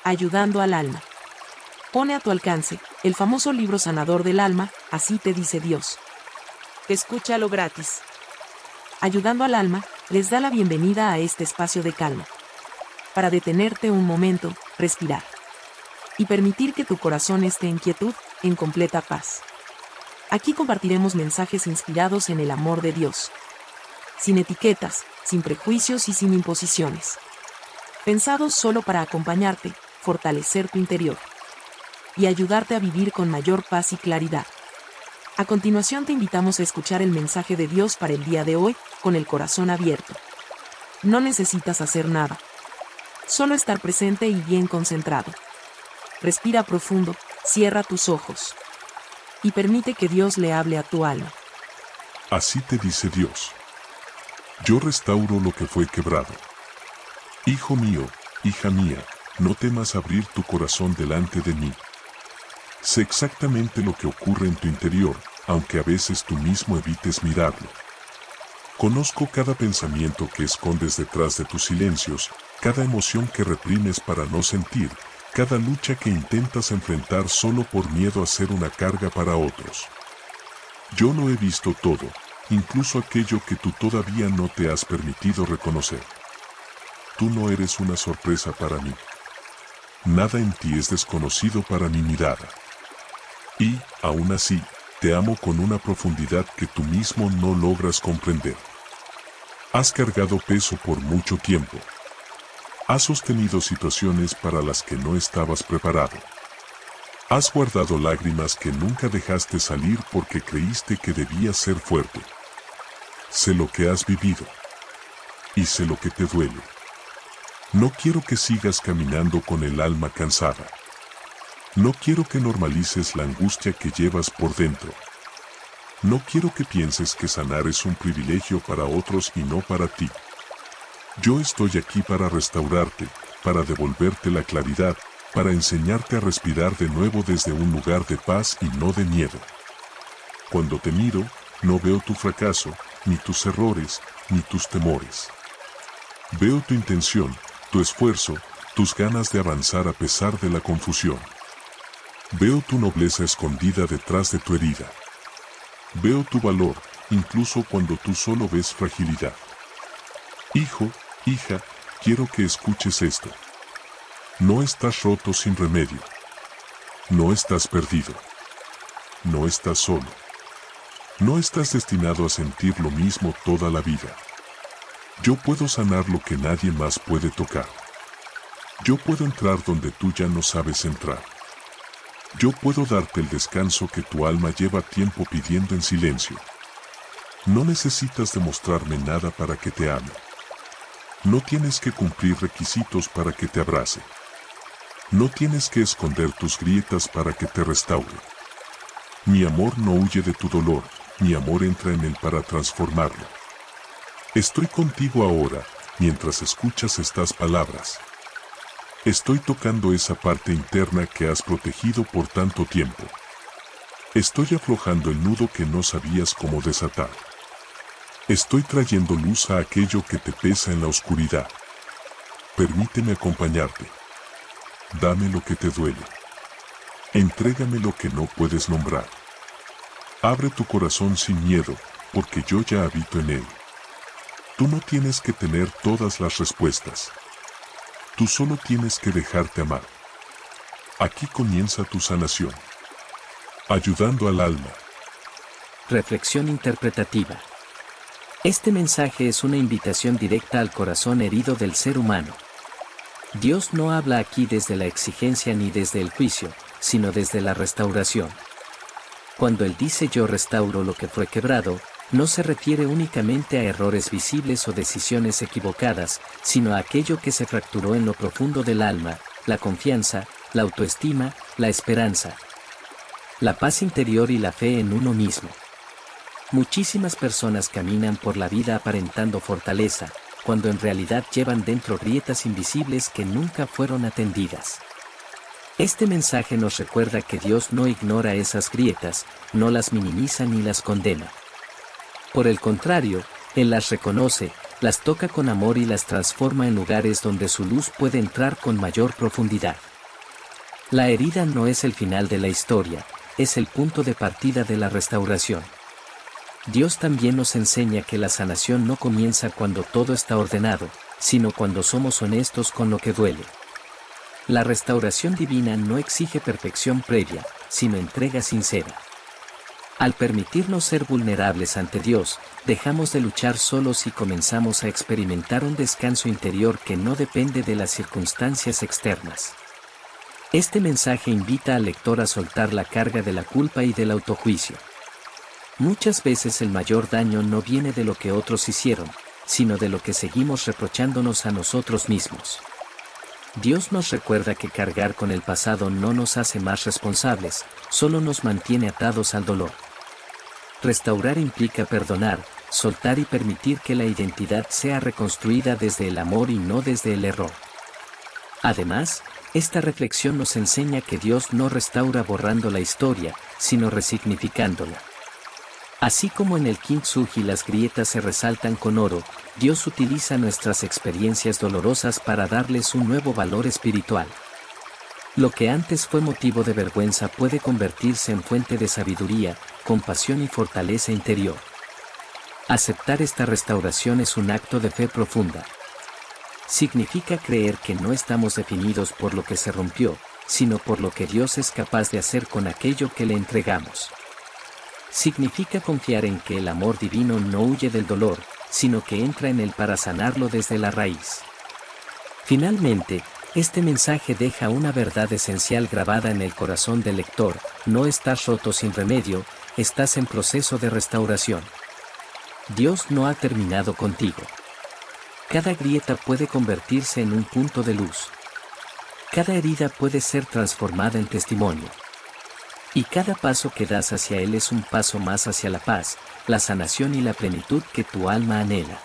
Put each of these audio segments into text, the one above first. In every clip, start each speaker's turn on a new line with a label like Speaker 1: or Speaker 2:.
Speaker 1: Ayudando al alma. Pone a tu alcance el famoso libro sanador del alma, Así te dice Dios. Escúchalo gratis. Ayudando al alma, les da la bienvenida a este espacio de calma. Para detenerte un momento, respirar. Y permitir que tu corazón esté en quietud, en completa paz. Aquí compartiremos mensajes inspirados en el amor de Dios. Sin etiquetas, sin prejuicios y sin imposiciones. Pensados solo para acompañarte, fortalecer tu interior. Y ayudarte a vivir con mayor paz y claridad. A continuación te invitamos a escuchar el mensaje de Dios para el día de hoy, con el corazón abierto. No necesitas hacer nada. Solo estar presente y bien concentrado. Respira profundo, cierra tus ojos. Y permite que Dios le hable a tu alma.
Speaker 2: Así te dice Dios. Yo restauro lo que fue quebrado. Hijo mío, hija mía, no temas abrir tu corazón delante de mí. Sé exactamente lo que ocurre en tu interior, aunque a veces tú mismo evites mirarlo. Conozco cada pensamiento que escondes detrás de tus silencios, cada emoción que reprimes para no sentir, cada lucha que intentas enfrentar solo por miedo a ser una carga para otros. Yo lo he visto todo, incluso aquello que tú todavía no te has permitido reconocer. Tú no eres una sorpresa para mí. Nada en ti es desconocido para mi mirada. Y, aún así, te amo con una profundidad que tú mismo no logras comprender. Has cargado peso por mucho tiempo. Has sostenido situaciones para las que no estabas preparado. Has guardado lágrimas que nunca dejaste salir porque creíste que debías ser fuerte. Sé lo que has vivido. Y sé lo que te duele. No quiero que sigas caminando con el alma cansada. No quiero que normalices la angustia que llevas por dentro. No quiero que pienses que sanar es un privilegio para otros y no para ti. Yo estoy aquí para restaurarte, para devolverte la claridad, para enseñarte a respirar de nuevo desde un lugar de paz y no de miedo. Cuando te miro, no veo tu fracaso, ni tus errores, ni tus temores. Veo tu intención, tu esfuerzo, tus ganas de avanzar a pesar de la confusión. Veo tu nobleza escondida detrás de tu herida. Veo tu valor, incluso cuando tú solo ves fragilidad. Hijo, hija, quiero que escuches esto. No estás roto sin remedio. No estás perdido. No estás solo. No estás destinado a sentir lo mismo toda la vida. Yo puedo sanar lo que nadie más puede tocar. Yo puedo entrar donde tú ya no sabes entrar. Yo puedo darte el descanso que tu alma lleva tiempo pidiendo en silencio. No necesitas demostrarme nada para que te ame. No tienes que cumplir requisitos para que te abrace. No tienes que esconder tus grietas para que te restaure. Mi amor no huye de tu dolor, mi amor entra en él para transformarlo. Estoy contigo ahora, mientras escuchas estas palabras. Estoy tocando esa parte interna que has protegido por tanto tiempo. Estoy aflojando el nudo que no sabías cómo desatar. Estoy trayendo luz a aquello que te pesa en la oscuridad. Permíteme acompañarte. Dame lo que te duele. Entrégame lo que no puedes nombrar. Abre tu corazón sin miedo, porque yo ya habito en él. Tú no tienes que tener todas las respuestas. Tú solo tienes que dejarte amar. Aquí comienza tu sanación. Ayudando al alma.
Speaker 3: Reflexión interpretativa. Este mensaje es una invitación directa al corazón herido del ser humano. Dios no habla aquí desde la exigencia ni desde el juicio, sino desde la restauración. Cuando Él dice yo restauro lo que fue quebrado, no se refiere únicamente a errores visibles o decisiones equivocadas, sino a aquello que se fracturó en lo profundo del alma, la confianza, la autoestima, la esperanza, la paz interior y la fe en uno mismo. Muchísimas personas caminan por la vida aparentando fortaleza, cuando en realidad llevan dentro grietas invisibles que nunca fueron atendidas. Este mensaje nos recuerda que Dios no ignora esas grietas, no las minimiza ni las condena. Por el contrario, Él las reconoce, las toca con amor y las transforma en lugares donde su luz puede entrar con mayor profundidad. La herida no es el final de la historia, es el punto de partida de la restauración. Dios también nos enseña que la sanación no comienza cuando todo está ordenado, sino cuando somos honestos con lo que duele. La restauración divina no exige perfección previa, sino entrega sincera. Al permitirnos ser vulnerables ante Dios, dejamos de luchar solos y comenzamos a experimentar un descanso interior que no depende de las circunstancias externas. Este mensaje invita al lector a soltar la carga de la culpa y del autojuicio. Muchas veces el mayor daño no viene de lo que otros hicieron, sino de lo que seguimos reprochándonos a nosotros mismos. Dios nos recuerda que cargar con el pasado no nos hace más responsables, solo nos mantiene atados al dolor. Restaurar implica perdonar, soltar y permitir que la identidad sea reconstruida desde el amor y no desde el error. Además, esta reflexión nos enseña que Dios no restaura borrando la historia, sino resignificándola. Así como en el kintsugi las grietas se resaltan con oro, Dios utiliza nuestras experiencias dolorosas para darles un nuevo valor espiritual. Lo que antes fue motivo de vergüenza puede convertirse en fuente de sabiduría, compasión y fortaleza interior. Aceptar esta restauración es un acto de fe profunda. Significa creer que no estamos definidos por lo que se rompió, sino por lo que Dios es capaz de hacer con aquello que le entregamos. Significa confiar en que el amor divino no huye del dolor, sino que entra en él para sanarlo desde la raíz. Finalmente, este mensaje deja una verdad esencial grabada en el corazón del lector: no estás roto sin remedio, estás en proceso de restauración. Dios no ha terminado contigo. Cada grieta puede convertirse en un punto de luz. Cada herida puede ser transformada en testimonio. Y cada paso que das hacia Él es un paso más hacia la paz, la sanación y la plenitud que tu alma anhela.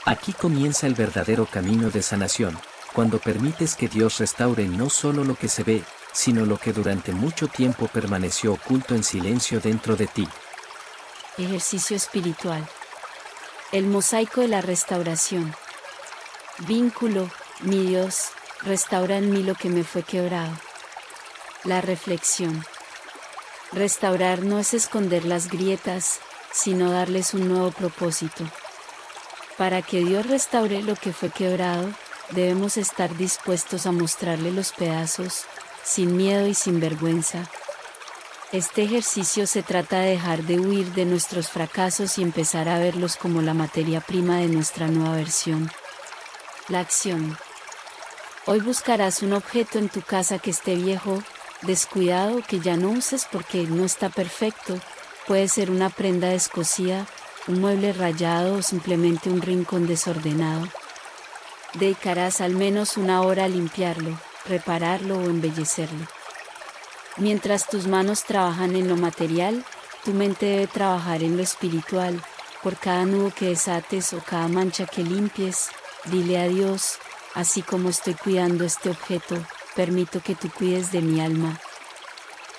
Speaker 3: Aquí comienza el verdadero camino de sanación, cuando permites que Dios restaure no solo lo que se ve, sino lo que durante mucho tiempo permaneció oculto en silencio dentro de ti.
Speaker 4: Ejercicio espiritual. El mosaico de la restauración. Vínculo, mi Dios, restaura en mí lo que me fue quebrado. La reflexión. Restaurar no es esconder las grietas, sino darles un nuevo propósito. Para que Dios restaure lo que fue quebrado, debemos estar dispuestos a mostrarle los pedazos, sin miedo y sin vergüenza. Este ejercicio se trata de dejar de huir de nuestros fracasos y empezar a verlos como la materia prima de nuestra nueva versión. La acción. Hoy buscarás un objeto en tu casa que esté viejo, descuidado, que ya no uses porque no está perfecto. Puede ser una prenda descosida, un mueble rayado o simplemente un rincón desordenado. Dedicarás al menos una hora a limpiarlo, repararlo o embellecerlo. Mientras tus manos trabajan en lo material, tu mente debe trabajar en lo espiritual. Por cada nudo que desates o cada mancha que limpies, dile a Dios: así como estoy cuidando este objeto, permito que tú cuides de mi alma.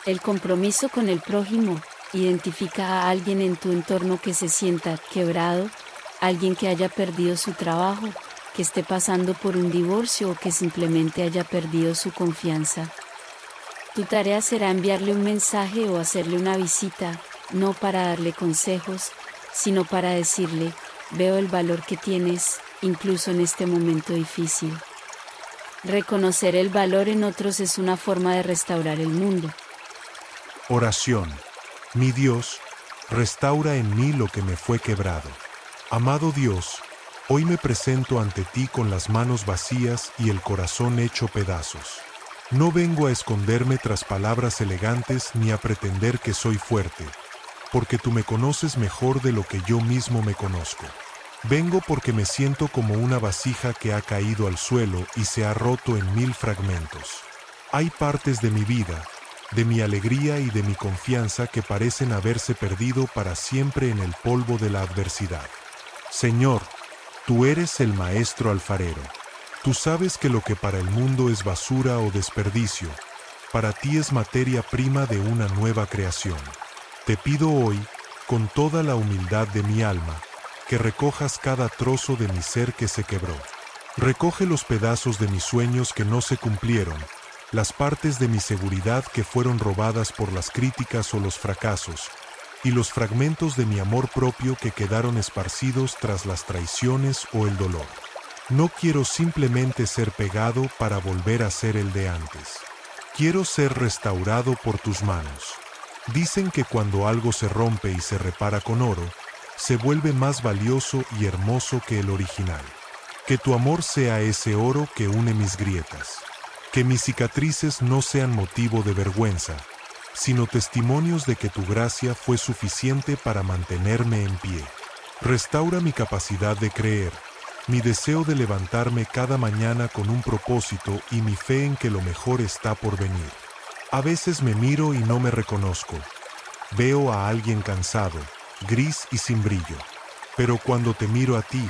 Speaker 4: El compromiso con el prójimo. Identifica a alguien en tu entorno que se sienta quebrado, alguien que haya perdido su trabajo, que esté pasando por un divorcio o que simplemente haya perdido su confianza. Tu tarea será enviarle un mensaje o hacerle una visita, no para darle consejos, sino para decirle: veo el valor que tienes, incluso en este momento difícil. Reconocer el valor en otros es una forma de restaurar el mundo.
Speaker 5: Oración. Mi Dios, restaura en mí lo que me fue quebrado. Amado Dios, hoy me presento ante ti con las manos vacías y el corazón hecho pedazos. No vengo a esconderme tras palabras elegantes ni a pretender que soy fuerte, porque tú me conoces mejor de lo que yo mismo me conozco. Vengo porque me siento como una vasija que ha caído al suelo y se ha roto en 1000 fragmentos. Hay partes de mi vida, de mi alegría y de mi confianza que parecen haberse perdido para siempre en el polvo de la adversidad. Señor, tú eres el maestro alfarero. Tú sabes que lo que para el mundo es basura o desperdicio, para ti es materia prima de una nueva creación. Te pido hoy, con toda la humildad de mi alma, que recojas cada trozo de mi ser que se quebró. Recoge los pedazos de mis sueños que no se cumplieron, las partes de mi seguridad que fueron robadas por las críticas o los fracasos, y los fragmentos de mi amor propio que quedaron esparcidos tras las traiciones o el dolor. No quiero simplemente ser pegado para volver a ser el de antes. Quiero ser restaurado por tus manos. Dicen que cuando algo se rompe y se repara con oro, se vuelve más valioso y hermoso que el original. Que tu amor sea ese oro que une mis grietas. Que mis cicatrices no sean motivo de vergüenza, sino testimonios de que tu gracia fue suficiente para mantenerme en pie. Restaura mi capacidad de creer, mi deseo de levantarme cada mañana con un propósito y mi fe en que lo mejor está por venir. A veces me miro y no me reconozco. Veo a alguien cansado, gris y sin brillo. Pero cuando te miro a ti,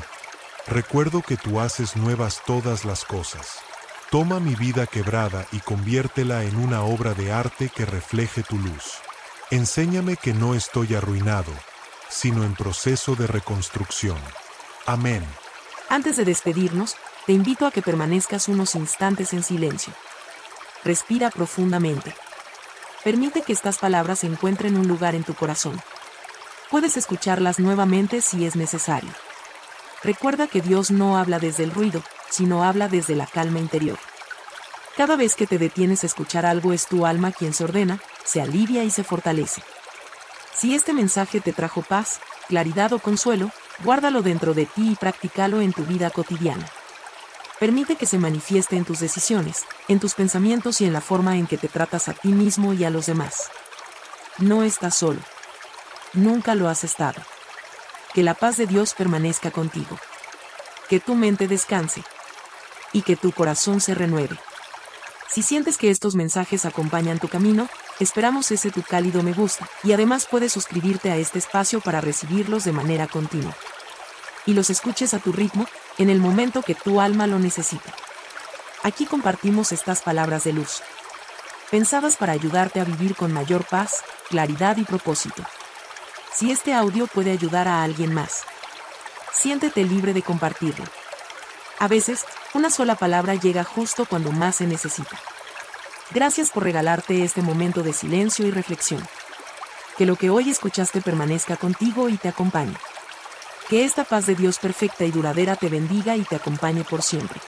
Speaker 5: recuerdo que tú haces nuevas todas las cosas. Toma mi vida quebrada y conviértela en una obra de arte que refleje tu luz. Enséñame que no estoy arruinado, sino en proceso de reconstrucción. Amén.
Speaker 1: Antes de despedirnos, te invito a que permanezcas unos instantes en silencio. Respira profundamente. Permite que estas palabras encuentren un lugar en tu corazón. Puedes escucharlas nuevamente si es necesario. Recuerda que Dios no habla desde el ruido, sino habla desde la calma interior. Cada vez que te detienes a escuchar algo es tu alma quien se ordena, se alivia y se fortalece. Si este mensaje te trajo paz, claridad o consuelo, guárdalo dentro de ti y practícalo en tu vida cotidiana. Permite que se manifieste en tus decisiones, en tus pensamientos y en la forma en que te tratas a ti mismo y a los demás. No estás solo. Nunca lo has estado. Que la paz de Dios permanezca contigo. Que tu mente descanse. Y que tu corazón se renueve. Si sientes que estos mensajes acompañan tu camino, esperamos ese tu cálido me gusta, y además puedes suscribirte a este espacio para recibirlos de manera continua. Y los escuches a tu ritmo, en el momento que tu alma lo necesita. Aquí compartimos estas palabras de luz, pensadas para ayudarte a vivir con mayor paz, claridad y propósito. Si este audio puede ayudar a alguien más, siéntete libre de compartirlo. A veces, una sola palabra llega justo cuando más se necesita. Gracias por regalarte este momento de silencio y reflexión. Que lo que hoy escuchaste permanezca contigo y te acompañe. Que esta paz de Dios perfecta y duradera te bendiga y te acompañe por siempre.